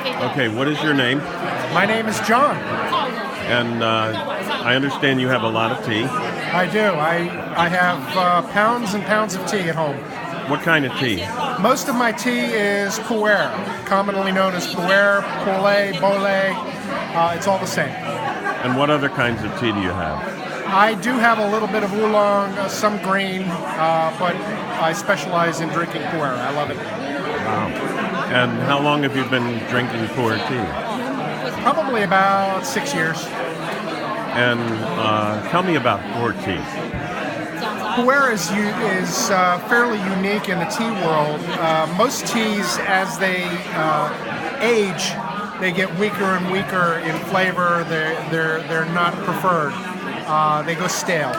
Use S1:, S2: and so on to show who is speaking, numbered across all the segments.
S1: Okay, what is your name?
S2: My name is John.
S1: And I understand you have a lot of tea.
S2: I do. I have pounds and pounds of tea at home.
S1: What kind of tea?
S2: Most of my tea is Puer, commonly known as Puer, Poulet, Bole. It's all the same.
S1: And what other kinds of tea do you have?
S2: I do have a little bit of oolong, some green, but I specialize in drinking Puer. I love it.
S1: Wow. And how long have you been drinking Puer tea?
S2: Probably about 6 years.
S1: And tell me about Puer tea.
S2: Puer is fairly unique in the tea world. Most teas, as they age, they get weaker and weaker in flavor. They're not preferred. They go stale.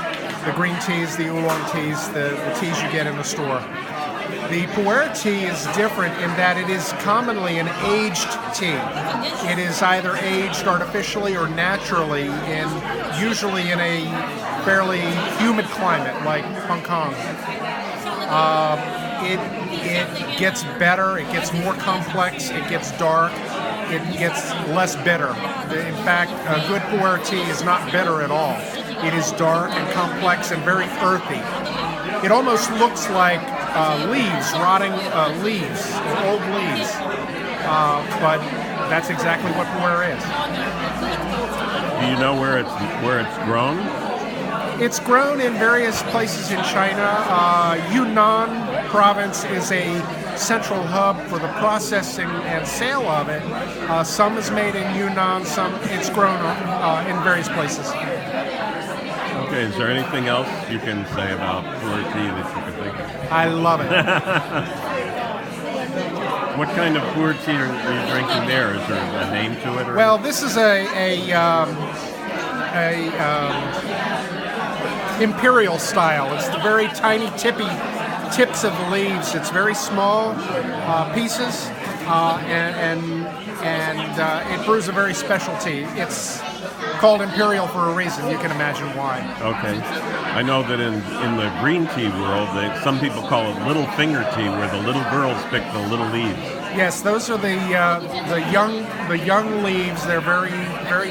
S2: The green teas, the oolong teas, the teas you get in the store. The Puer tea is different in that it is commonly an aged tea. It is either aged artificially or naturally, usually in a fairly humid climate like Hong Kong. It gets better, it gets more complex, it gets dark, it gets less bitter. In fact, a good Puer tea is not bitter at all. It is dark and complex and very earthy. It almost looks like leaves, rotting leaves, old leaves, but that's exactly what Puer is.
S1: Do you know where it's grown?
S2: It's grown in various places in China. Yunnan province is a central hub for the processing and sale of it. Some is made in Yunnan, some it's grown in various places.
S1: Okay, is there anything else you can say about Puer tea that you can think of?
S2: I love it.
S1: What kind of Puer tea are you drinking there? Is there a name to it? Or
S2: Well, this is a imperial style. It's the very tiny tips of the leaves. It's very small pieces, and it brews a very special tea. It's called imperial for a reason. You can imagine why.
S1: Okay. I know that in the green tea world, some people call it little finger tea, where the little girls pick the little leaves.
S2: Yes, those are the young leaves. They're very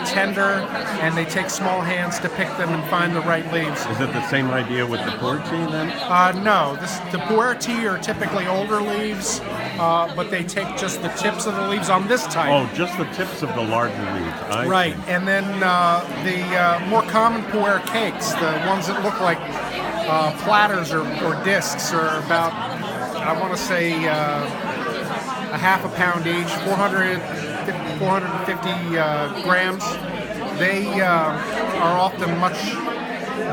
S2: tender, and they take small hands to pick them and find the right leaves.
S1: Is it the same idea with the Puer tea then?
S2: No, the Puer tea are typically older leaves, but they take just the tips of the leaves on this type.
S1: Oh, just the tips of the larger leaves.
S2: Right, and then the more common Puer cakes, the ones that look like platters or discs, are about, I want to say, a half a pound each, 450 grams. They are often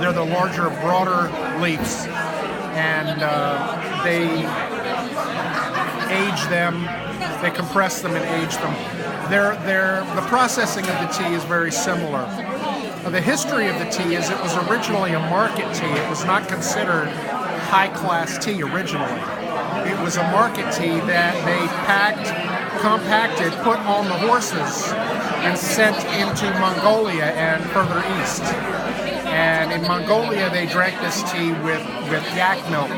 S2: they're the larger, broader leaves, and they age them, they compress them and age them. The processing of the tea is very similar. The history of the tea is it was originally a market tea. It was not considered high-class tea originally. It was a market tea that they compacted, put on the horses, and sent into Mongolia and further east. And in Mongolia, they drank this tea with yak milk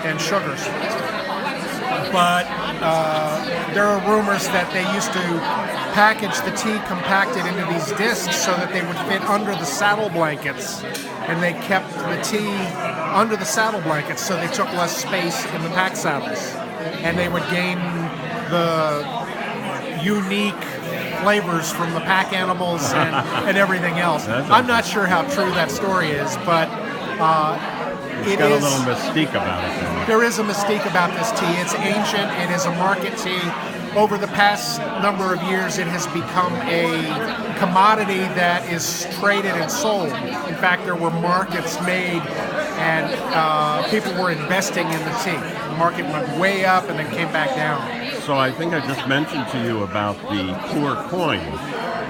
S2: and sugars. But there are rumors that they used to package the tea compacted into these discs so that they would fit under the saddle blankets, and they kept the tea under the saddle blankets so they took less space in the pack saddles, and they would gain the unique flavors from the pack animals and everything else. I'm not sure how true that story is, but
S1: it's got a little mystique about it.
S2: There is a mystique about this tea. It's ancient. It is a market tea. Over the past number of years, it has become a commodity that is traded and sold. In fact, there were markets made, and people were investing in the tea. The market went way up and then came back down.
S1: So I think I just mentioned to you about the Puer coin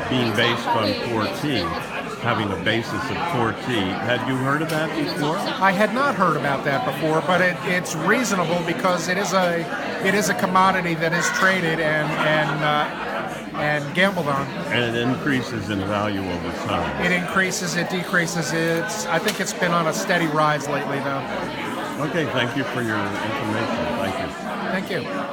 S1: being based on Puer tea, having a basis of Puer tea. Had you heard of that before?
S2: I had not heard about that before, but it's reasonable because it is a commodity that is traded and gambled on.
S1: And it increases in value over time.
S2: It increases, it decreases. I think it's been on a steady rise lately, though.
S1: Okay, thank you for your information. Thank you.
S2: Thank you.